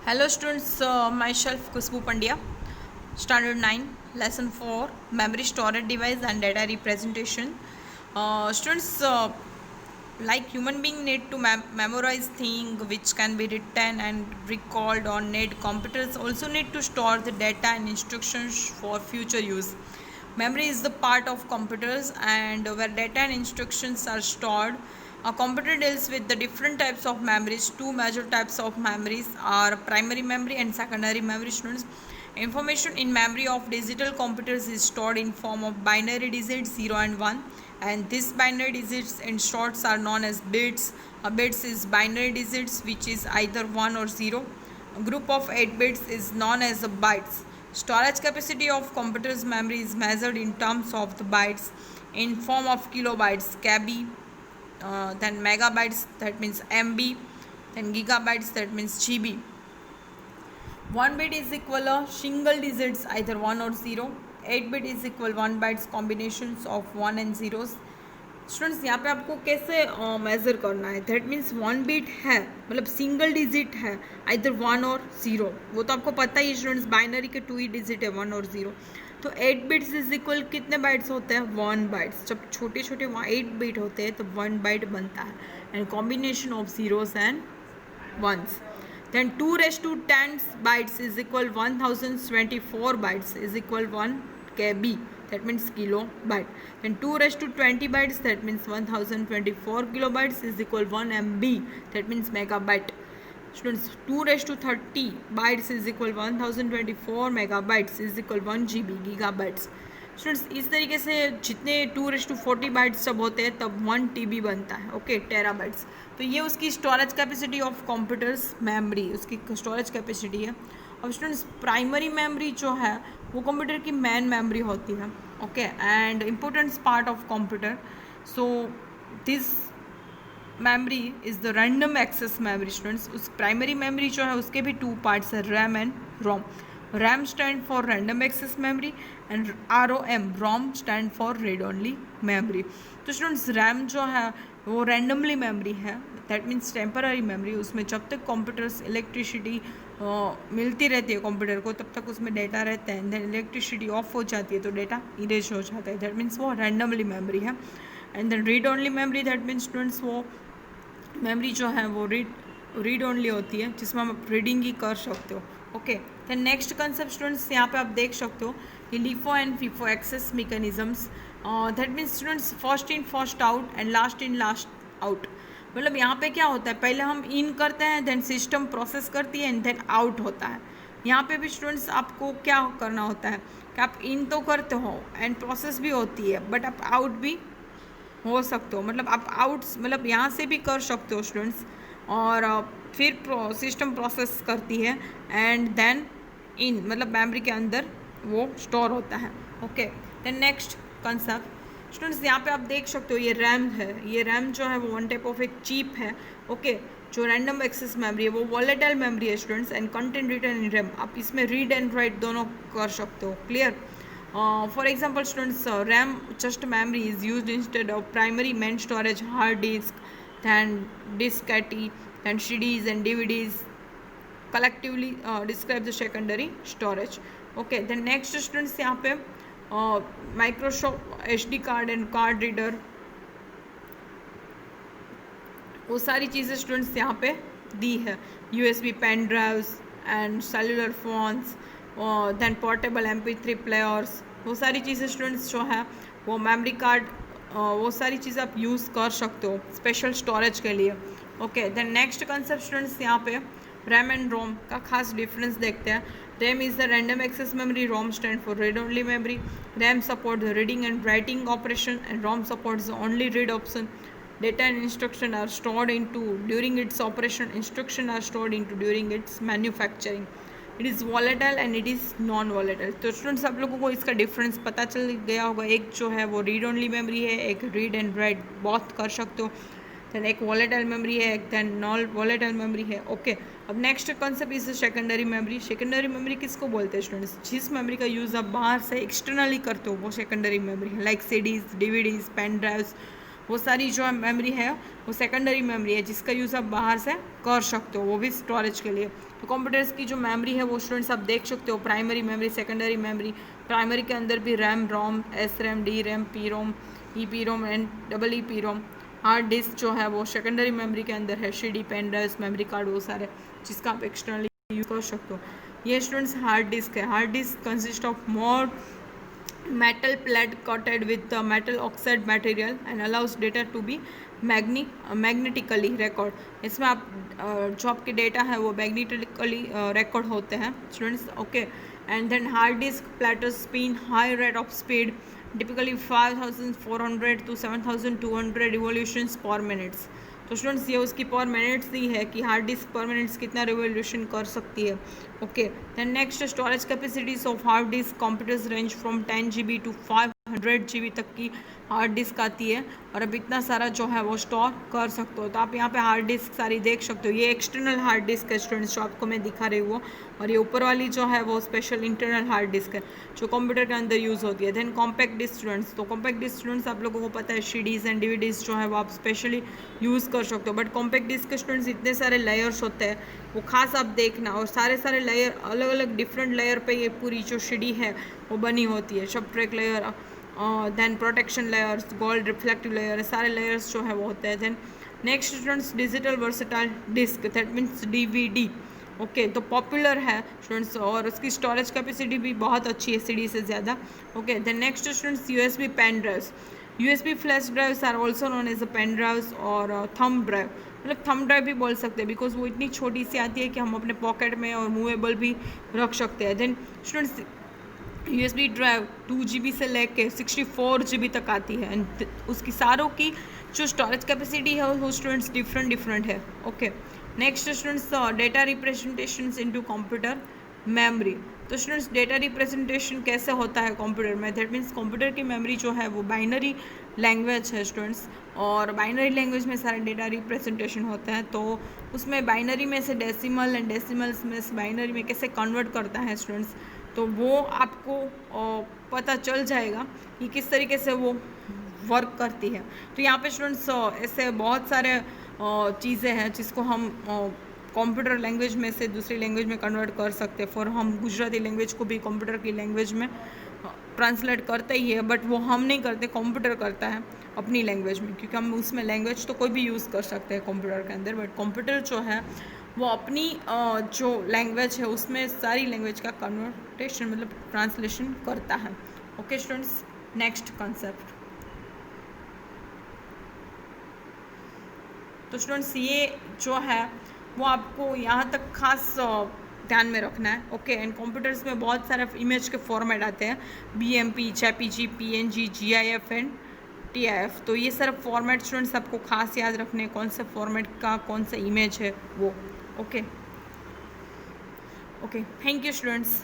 Hello students, myself Kusbu Pandya, Standard 9, Lesson 4, Memory Storage Device and Data Representation. Students, like human being need to memorize thing which can be written and recalled on net. Computers also need to store the data and instructions for future use. Memory is the part of computers, and where data and instructions are stored. A computer deals with the different types of memories. Two major types of memories are primary memory and secondary memory. Students, information in memory of digital computers is stored in form of binary digits 0 and 1, and these binary digits in shorts are known as bits. A bits is binary digits which is either 1 or 0. A group of 8 bits is known as the bytes. Storage capacity of computer's memory is measured in terms of the bytes in form of kilobytes, KB, then megabytes, that means MB, then gigabytes, that means GB. 1 bit is equal to single digits either 1 or 0. 8 bit is equal 1 bytes combinations of 1 and zeros. Students यहाँ पे आपको कैसे measure करना है, that means 1 bit है मतलब single digit है either 1 और 0, वो तो आपको पता ही स्टूडेंट्स, बाइनरी के 2 ही डिजिट है 1 और 0. तो 8 बिट्स इज इक्वल कितने बाइट्स होते हैं 1 बाइट्स. जब छोटे छोटे 8 बिट होते हैं तो 1 बाइट बनता है and combination of zeros and ones. Then 2 raised to 10 bytes is equal 1024 bytes is equal 1 KB, that means kilobyte. Then 2 raised to 20 bytes, that means 1024 kilobytes is equal 1 MB, that means megabyte. Students, 2 raised to 30 bytes is equal 1024 megabytes is equal 1 GB, gigabytes. Students, इस तरीके से जितने 2:40 bytes जब होते हैं तब 1 TB बनता है, ओके, टेराबाइट्स. तो ये उसकी storage capacity of computers memory, उसकी स्टोरेज कैपेसिटी है. और स्टूडेंट्स, प्राइमरी मेमोरी जो है वो कंप्यूटर की मेन मेमोरी होती है, okay, and important part of computer. So this memory is the random access memory. Students, उस प्राइमरी मेमोरी जो है उसके भी 2 पार्ट्स है, RAM and ROM. RAM stand for random access memory and ROM stand for read only memory. तो students, RAM जो है वो रैंडमली मेमोरी है, दैट मीन्स टेम्पररी मेमोरी. उसमें जब तक कंप्यूटर्स इलेक्ट्रिसिटी मिलती रहती है कंप्यूटर को तब तक उसमें डेटा रहता है. देन इलेक्ट्रिसिटी ऑफ हो जाती है तो डेटा इरेज हो जाता है, दैट मीन्स वो रैंडमली मेमोरी है. And then read only memory, that means students वो मेमोरी जो है वो रीड ओनली होती है जिसमें आप रीडिंग ही कर सकते हो, okay. Then next concept students, यहाँ पे आप देख सकते हो कि LIFO and FIFO access mechanisms, that means students first in first out and last in last out. मतलब यहाँ पे क्या होता है, पहले हम इन करते हैं देन सिस्टम प्रोसेस करती है एंड देन आउट होता है. यहाँ पे भी स्टूडेंट्स आपको क्या करना होता है कि आप इन तो करते हो एंड प्रोसेस भी होती है बट आप आउट भी हो सकते हो. मतलब आप आउट मतलब यहाँ से भी कर सकते हो स्टूडेंट्स, और फिर सिस्टम प्रोसेस करती है एंड देन इन मतलब मेमोरी के अंदर वो स्टोर होता है, okay. Then next concept students, यहाँ पे आप देख सकते हो ये रैम है. ये रैम जो है वो वन टाइप ऑफ एक चिप है, ओके, जो रैंडम एक्सेस मेमोरी है वो वॉलेटाइल मेमोरी है students, and content return in RAM. आप इसमें रीड एंड राइट दोनों कर सकते हो, clear. For example students, RAM just memory is used instead of primary main storage, hard disk, then diskette, then CDs and DVDs collectively describe the secondary storage, okay. Then next students, यहाँ पे Microsoft SD card and card reader, वो सारी चीज़ें students यहाँ पे दी है. USB pen drives and cellular phones, then portable MP3 players, वो सारी चीज़ें स्टूडेंट्स जो है वो मेमोरी कार्ड, वो सारी चीज़ें आप यूज़ कर सकते हो स्पेशल स्टोरेज के लिए, okay. Then next concept students, यहाँ पे रैम एंड रोम का खास डिफरेंस देखते हैं. RAM is the random access memory, ROM stand for read only memory. RAM support the reading and writing operation and ROM supports the only read option. Data and instruction are stored into during its operation. Instruction are stored into during its manufacturing. It is volatile and it is non-volatile. तो students, आप लोगों को इसका difference पता चल गया होगा. एक जो है वो रीड ओनली मेमोरी है, एक रीड एंड राइट बहुत कर सकते हो. दैन एक वॉलेटाइल मेमोरी है, एक दैन नॉन वॉलेटाइल मेमोरी है, ओके. अब next concept is secondary memory. Secondary memory किसको बोलते हैं स्टूडेंट्स, जिस मेमोरी का यूज़ आप बाहर से एक्सटर्नली करते हो वो सेकेंडरी मेमोरी है, like CDs, DVDs, pen drives, वो सारी जो मेमोरी है वो सेकेंडरी मेमोरी है जिसका यूज़ आप बाहर से कर सकते हो, वो भी स्टोरेज के लिए। तो कंप्यूटर्स की जो मेमोरी है वो स्टूडेंट्स आप देख सकते हो, primary memory, secondary memory. Primary के अंदर भी RAM, ROM, S RAM, D RAM, P ROM, E P ROM and double E P ROM. Hard disk जो है वो सेकेंडरी मेमोरी के अंदर है, C D, pen drives, memory card, वो सारे जिसका आप एक्सटर्नली यूज कर सकते हो। ये स्टूडेंट्स हार्ड डिस्क है। Hard disk consist of more metal plate coated with metal oxide material and allows data to be magnetically record। इसमें आप जो आपके डेटा है वो मैग्नेटिकली रिकॉर्ड होते हैं students, okay. And then hard disk platters spin high rate of speed, typically 5400 to 7200 revolutions per minutes. तो students ये उसकी पर मिनट्स दी है कि हार्ड डिस्क पर मिनट्स कितना रिवोल्यूशन कर सकती है, okay. Then next storage capacities of hard disk computers range from 10 GB to 500 GB तक की हार्ड डिस्क आती है, और अब इतना सारा जो है वो स्टोर कर सकते हो। तो आप यहाँ पे हार्ड डिस्क सारी देख सकते हो। ये एक्सटर्नल हार्ड डिस्क है स्टूडेंट्स जो आपको मैं दिखा रही हूँ, और ये ऊपर वाली जो है वो स्पेशल इंटरनल हार्ड डिस्क है जो कंप्यूटर के अंदर यूज़ होती है। देन कॉम्पैक्ट डिस्क स्टूडेंट्स, तो कॉम्पैक्ट डिस्क स्टूडेंट्स आप लोगों को पता है CDs एंड DVDs जो है वो आप स्पेशली यूज़ कर सकते हो। बट कॉम्पैक्ट डिस्क के स्टूडेंट्स इतने सारे लेयर्स होते हैं, वो खास आप देखना, और सारे लेयर अलग अलग डिफरेंट लेयर पे ये पूरी जो CD है वो बनी होती है। Substrate layer, then protection layers, gold reflective layer, सारे लेयर्स जो है वो होते हैं। Then next students digital versatile disc, that means DVD, okay. तो पॉपुलर है स्टूडेंट्स, और उसकी स्टोरेज कैपेसिटी भी बहुत अच्छी है CD से ज़्यादा, okay. Then next students USB pen drives, USB flash drives are also known as a pen drives और थंब ड्राइव, मतलब थंब ड्राइव भी बोल सकते हैं बिकॉज वो इतनी छोटी सी आती है कि हम अपने पॉकेट में और मूवेबल भी रख सकते हैं। Then students USB drive 2 GB से लेके 64 GB तक आती है, एंड उसकी सारों की जो स्टोरेज कैपेसिटी है वो स्टूडेंट्स डिफरेंट है, okay. Next students data representations into computer memory. तो स्टूडेंट्स डेटा रिप्रेजेंटेशन कैसे होता है कंप्यूटर में, दैट मीन्स कंप्यूटर की मेमोरी जो है वो बाइनरी लैंग्वेज है स्टूडेंट्स, और बाइनरी लैंग्वेज में सारा डेटा रिप्रेजेंटेशन होता है। तो उसमें बाइनरी में से डेसिमल एंड डेसिमल्स में से बाइनरी में कैसे कन्वर्ट करता है स्टूडेंट्स, तो वो आपको पता चल जाएगा कि किस तरीके से वो वर्क करती है। तो यहाँ पे स्टूडेंट्स ऐसे बहुत सारे चीज़ें हैं जिसको हम कंप्यूटर लैंग्वेज में से दूसरी लैंग्वेज में कन्वर्ट कर सकते हैं। फॉर हम गुजराती लैंग्वेज को भी कंप्यूटर की लैंग्वेज में ट्रांसलेट करते ही है, बट वो हम नहीं करते, कंप्यूटर करता है अपनी लैंग्वेज में, क्योंकि हम उसमें लैंग्वेज तो कोई भी यूज़ कर सकते हैं कंप्यूटर के अंदर, बट कंप्यूटर जो है वो अपनी जो लैंग्वेज है उसमें सारी लैंग्वेज का कन्वर्टेशन मतलब ट्रांसलेशन करता है, ओके स्टूडेंट्स। नेक्स्ट कॉन्सेप्ट, तो स्टूडेंट्स ये जो है वो आपको यहाँ तक खास ध्यान में रखना है, ओके। एंड कंप्यूटर्स में बहुत सारे इमेज के फॉर्मेट आते हैं, BMP, JPG, PNG, GIF and TIF। तो ये सारे फॉर्मेट स्टूडेंट्स आपको खास याद रखने, कौन से फॉर्मेट का कौन सा इमेज है वो, ओके। Thank you students.